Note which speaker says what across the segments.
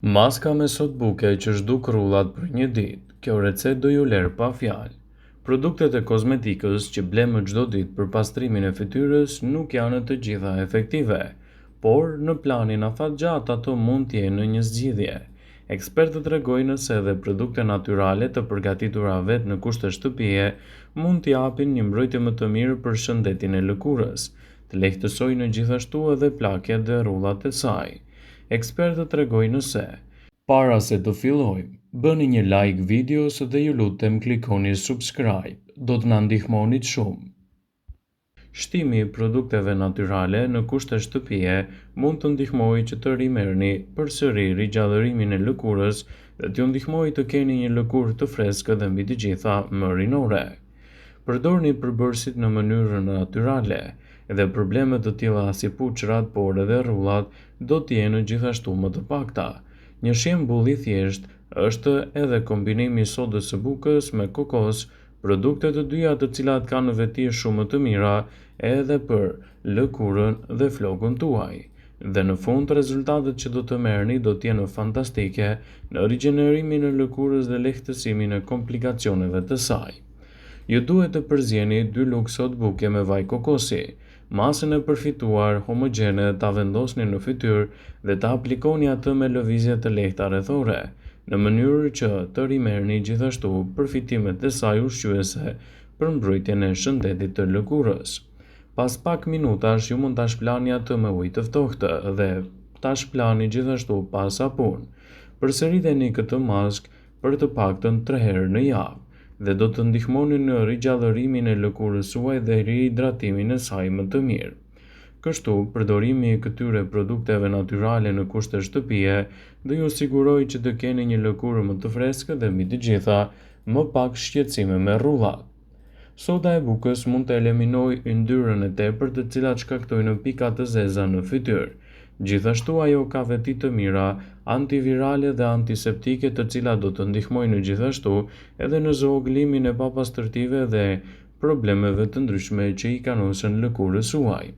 Speaker 1: Maska me sot buke që zhduk rrullat për një ditë. Kjo recetë do ju lerë pa fjalë. Produktet e kozmetikës që bleme çdo ditë për pastrimin e fytyrës nuk janë të gjitha efektive, por në planin afatgjat ato mund të jenë një zgjidhje. Ekspertët tregojnë se edhe produkte natyrale të përgatitura vetë në kushte shtëpie mund të japin një mbrojtje më të mirë për shëndetin e lëkurës, të lehtësojnë gjithashtu edhe plakjet dhe rrullat e saj. Ekspertët tregojnë se para se të fillojmë, bëni një like videos dhe ju lutem klikoni subscribe, do të na ndihmonit shumë. Shtimi i produkteve natyrale në kushte shtëpie mund të ndihmojë që të rimerrni përsëri rigjallërimin e lëkurës dhe t'ju ndihmojë të keni një lëkurë të freskët dhe mbi të gjitha më rinore. Përdorni përbërësit në mënyrë natyrale dhe problemet të tilla si puçrat, por edhe rrullat do të jenë gjithashtu më të pakta. Një shembull i thjeshtë është edhe kombinimi i sodës së bukës me kokos, produkte të dyja të cilat kanë veti shumë të mira edhe për lëkurën dhe flokun tuaj. Dhe në fund rezultatet që do të merrni do të jenë fantastike në rigjenerimin e lëkurës dhe lehtësimin e komplikacioneve të saj. Ju duhet të përzjeni 2 lugë sot buke me vaj kokosi. Masën e përfituar homogjene ta vendosni në fytyrë dhe ta aplikoni atë me lëvizje të lehta rrethore, në mënyrë që të rimerrni gjithashtu përfitimet e saj ushqyese për mbrojtjen e shëndetit të lëkurës. Pas pak minutash ju mund ta shplani atë me ujë të ftohtë dhe ta shplani gjithashtu pa sapun. Përsëriteni këtë maskë për të paktën 3 herë në javë dhe do të ndihmoni në rigjallërimin e lëkurës suaj dhe rihidratimin e saj më të mirë. Kështu, përdorimi i këtyre produkteve natyrale në kushte shtëpie do ju sigurojë që të keni një lëkurë më të freskët dhe mbi të gjitha më pak shqetësime me rrullat. Soda e bukës mund të eliminojë yndyrën e tepërt të cilat shkaktojnë pika të zeza në fytyrë. Gjithashtu ajo ka veti të mira antivirale dhe antiseptike të cilat do të ndihmojnë gjithashtu edhe në zvogëlimin e papastërtive dhe problemeve të ndryshme që i kanosen lëkurës suaj.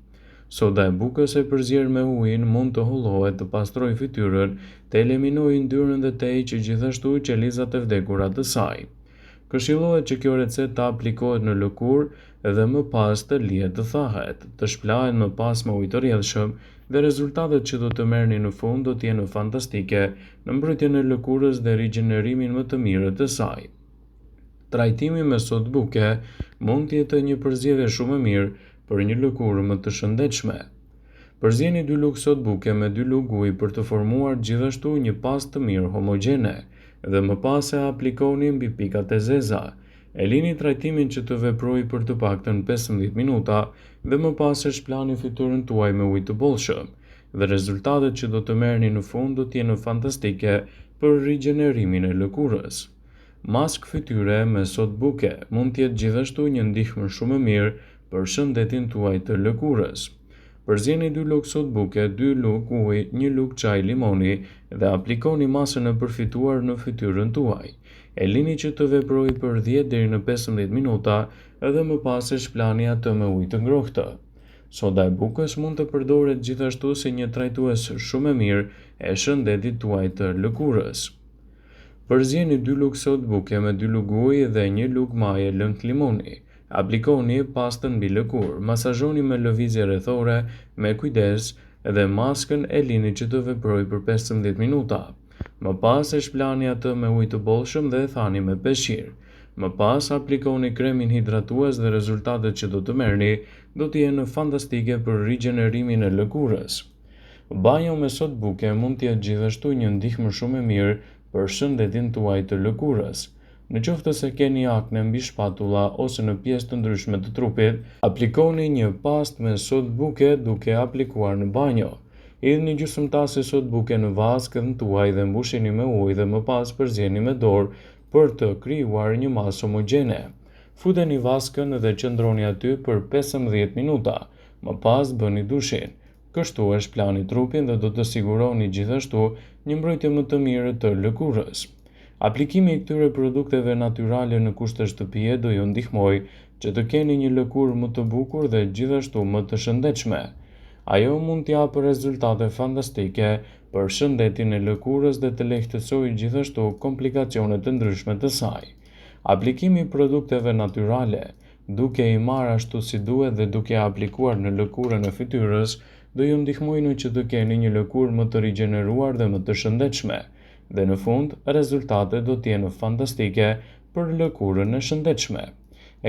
Speaker 1: Soda e bukës e përzierë me ujin mund të hollohet të pastrojë fytyrën, të eliminojë yndyrën dhe të heqë gjithashtu qelizat e vdekura të saj. Këshillohet që kjo recetë të aplikohet në lëkurë dhe më pas të lihet të thahet, të shplahet më pas me ujë të rrjedhshëm dhe rezultatet që do të merrni në fund do të jenë fantastike në mbrojtjen e lëkurës dhe rigjenerimin më të mirë të saj. Trajtimi me sodë buke mund të jetë një përzgjedhje shumë e mirë për një lëkurë më të shëndetshme. Përzjeni 2 lugë sodë buke me 2 lugë ujë për të formuar gjithashtu një pastë të mirë homogjene dhe më pas e aplikoni mbi pikat e zeza. E lini trajtimin që të veprojë për të paktën 15 minuta dhe më pas e shplani fytyrën tuaj me ujë të bollshëm dhe rezultatet që do të merrni në fund do të jenë fantastike për rigjenerimin e lëkurës. Maskë fytyre me sodë buke mund të jetë gjithashtu një ndihmë shumë e mirë për shëndetin tuaj të lëkurës. Përzjeni 2 lugë sodë buke, 2 lugë ujë, 1 lugë çaj limoni dhe aplikoni masën e përfituar në fytyrën tuaj. E lini që të veprojë për 10 deri në 15 minuta edhe më pas e shplani atë me ujë të ngrohtë. Soda e bukës mund të përdoret gjithashtu si një trajtues shumë e mirë e shëndetit tuaj të lëkurës. Përzjeni 2 lugë sodë buke me 2 lugë ujë dhe 1 lugë maje lëng limoni. Aplikoni pastën mbi lëkurë, masazhoni me lëvizje rrethore me kujdes dhe maskën e lini që të veprojë për 15 minuta. Më pas e shplani atë me ujë të bollshëm dhe e thani me peshqir. Më pas aplikoni kremin hidratues dhe rezultatet që do të merrni do të jenë fantastike për rigjenerimin e lëkurës. Banjo me sodë buke mund të jetë gjithashtu një ndihmë shumë e mirë për shëndetin tuaj të lëkurës. Në qoftë se keni akne mbi shpatulla ose në pjesë të ndryshme të trupit, aplikoni një pastë me sodë buke duke aplikuar në banjo. Hidhni gjysmë tase sodë buke në vaskën tuaj dhe mbushini me ujë dhe më pas përzjeni me dorë për të krijuar një masë homogjene. Futeni vaskën dhe qëndroni aty për 15 minuta, më pas bëni dushin. Kështu e shplani trupin dhe do të siguroni gjithashtu një mbrojtje më të mirë të lëkurës. Aplikimi i këtyre produkteve natyrale në kushte shtëpie do ju ndihmojë që të keni një lëkurë më të bukur dhe gjithashtu më të shëndetshme. Ajo mund t'japë rezultate fantastike për shëndetin e lëkurës dhe të lehtësojë gjithashtu komplikacionet të ndryshme të saj. Aplikimi i produkteve natyrale, duke i marrë ashtu si duhet dhe duke aplikuar në lëkurën e fytyrës, do ju ndihmojnë që të keni një lëkurë më të rigjeneruar dhe më të shëndetshme, dhe në fund rezultatet do të jenë fantastike për lëkurën e shëndetshme.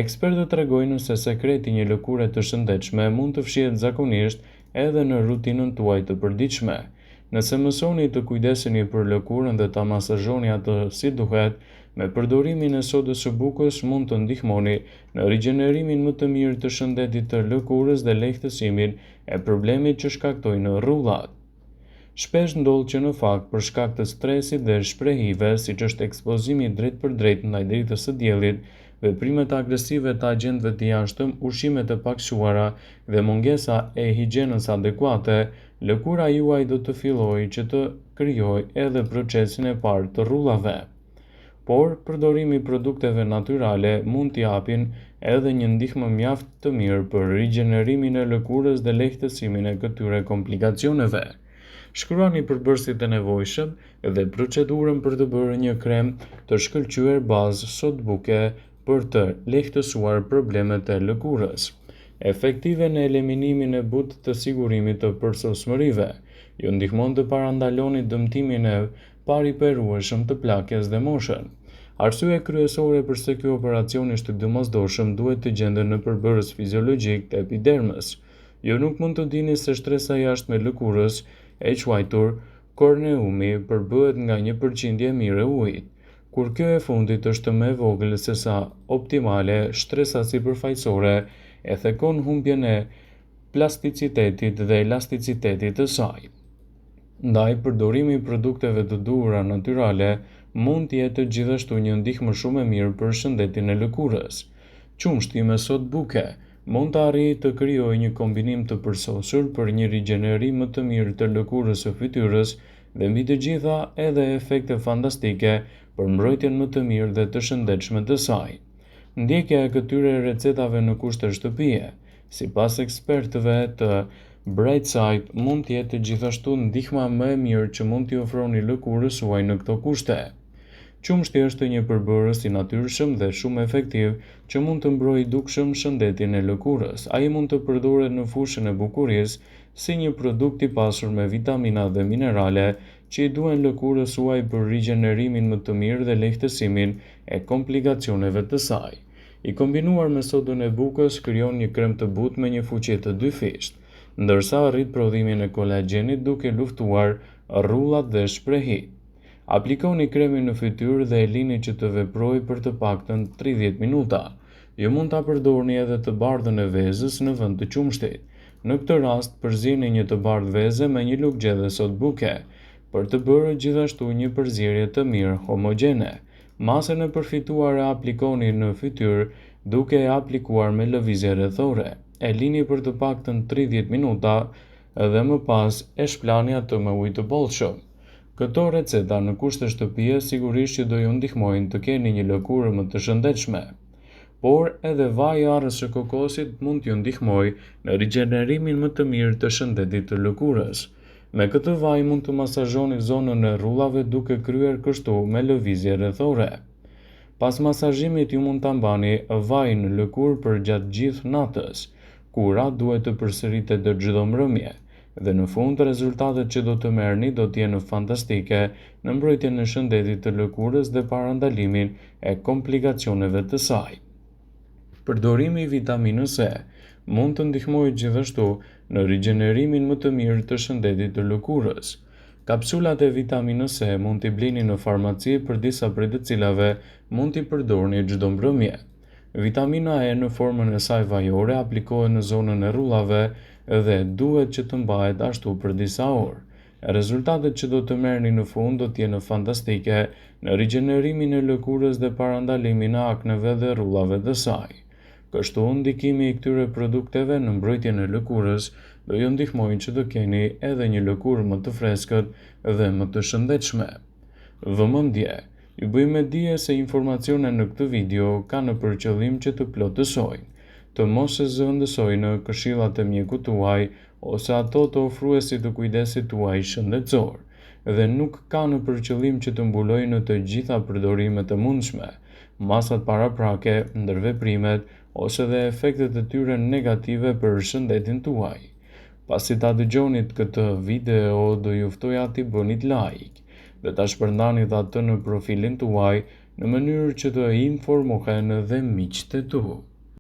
Speaker 1: Ekspertët tregojnë se sekreti një lëkure të shëndetshme mund të fshihet zakonisht edhe në rutinën tuaj të përditshme. Nëse mësoni të kujdeseni për lëkurën dhe ta masazhoni atë si duhet, me përdorimin e sodës së bukës mund të ndihmoni në rigjenerimin më të mirë të shëndetit të lëkurës dhe lehtësimin e problemit që shkaktojnë rrullat. Shpesh ndodh që në fakt për shkak të stresit dhe shprehive, siç është ekspozimi drejt për drejt ndaj dritës së diellit, veprimet agresive të agjentëve të jashtëm, ushimet e pakëquara dhe mungesa e higjienës adekuate, lëkura juaj do të fillojë që të krijojë edhe procesin e parë të rrullave. Por përdorimi i produkteve natyrale mund t'i japin edhe një ndihmë mjaft të mirë për rigjenerimin e lëkurës dhe lehtësimin e këtyre komplikacioneve. Shkruani përbërësit e nevojshëm dhe procedurën për të bërë një krem të shkëlqyer bazë sod buke për të lehtësuar problemet e lëkurës. Efektive në eliminimin e butë të sigurimit të përsosmërive, ju ndihmon të parandaloni dëmtimin e pariperueshëm të plakjes dhe moshën. Arsye kryesore pse ky operacion është i domosdoshëm duhet të gjendet në përbërës fiziologjik të epidermës. Ju nuk mund të dini se shtresa jashtme e lëkurës, e quajtur korneumi, përbëhet nga një përqindje mirë e ujit. Kur kjo e fundit është më e vogël se sa optimale, shtresa sipërfaqësore e thekon humbjen e plasticitetit dhe elasticitetit të saj. Ndaj, përdorimi i produkteve të duhura natyrale mund të jetë gjithashtu një ndihmë shumë e mirë për shëndetin e lëkurës. Qumshti me sod buke mund të arrijë të krijojë një kombinim të përsosur për një rigjenerim më të mirë të lëkurës së fytyrës dhe mbi të gjitha edhe efekte fantastike për mbrojtjen më të mirë dhe të shëndetshme të saj. Ndjekja e këtyre recetave në kushte shtëpie, sipas ekspertëve të Brightside, mund të jetë gjithashtu ndihma më e mirë që mund t'i ofroni lëkurës suaj në këto kushte. Qumshti është një përbërës i natyrshëm dhe shumë efektiv që mund të mbrojë dukshëm shëndetin e lëkurës. Ai mund të përdoret në fushën e bukurisë si një produkt i pasur me vitamina dhe minerale që i duhen lëkurës suaj për rigjenerimin më të mirë dhe lehtësimin e komplikacioneve të saj. I kombinuar me sodën e bukës krijon një krem të butë me një fuqi të dyfisht, ndërsa arrit prodhimin e kolagjenit duke luftuar rrullat dhe shprehit. Aplikoni kremin në fytyrë dhe e lini që të veprojë për të paktën 30 minuta. Ju mund ta përdorni edhe të bardhën e vezës në vend të qumshtit. Në këtë rast, përzini një të bardhë veze me një lugje dhe sod buke, për të bërë gjithashtu një përzierje të mirë homogjene. Masën e përfituar e aplikoni në fytyrë duke e aplikuar me lëvizje rrethore. E lini për të paktën 30 minuta dhe më pas e shplani atë me ujë të bollshëm. Këto receta në kushte shtëpie sigurisht që do ju ndihmojnë të keni një lëkurë më të shëndetshme. Por edhe vaji i arrës së kokosit mund t'ju ndihmojë në rigjenerimin më të mirë të shëndetit të lëkurës. Me këtë vaj mund të masazhoni zonën e rrullave duke kryer kështu me lëvizje rrethore. Pas masazhimit ju mund ta mbani vajin në lëkurë për gjatë gjithë natës. Kura duhet të përsëritet çdo mbrëmje. Dhe në fund rezultatet që do të merrni do të jenë fantastike në mbrojtjen e shëndetit të lëkurës dhe parandalimin e komplikacioneve të saj. Përdorimi i vitaminës C mund të ndihmojë gjithashtu në rigjenerimin më të mirë të shëndetit të lëkurës. Kapsulat e vitaminës C mund t'i blini në farmaci, për disa prej të cilave mund t'i përdorni çdo mbrëmje. Vitamina E në formën e saj vajore aplikohet në zonën e rrullave dhe duhet që të mbahet ashtu për disa orë. Rezultatet që do të merrni në fund do të jenë fantastike në rigjenerimin e lëkurës dhe parandalimin e akneve dhe rrullave të saj. Kështu, ndikimi i këtyre produkteve në mbrojtjen e lëkurës do ju ndihmojnë që të keni edhe një lëkurë më të freskët dhe më të shëndetshme. Vëmendje, ju bëjmë dije se informacionet në këtë video kanë për qëllim që të plotësojnë, të mos e zëvendësojnë këshillat e mjekut tuaj ose ato të ofruesit të kujdesit tuaj shëndetësor. dhe nuk ka në përqëllim që të mbulojë në të gjitha përdorimet e mundshme, masat paraprake, ndërveprimet ose dhe efektet e tyre negative për shëndetin tuaj. Pasi ta dëgjonit këtë video, do ju ftoja t'i bënit like dhe ta shpërndanit atë në profilin tuaj në mënyrë që të informohen dhe miqtë e tu.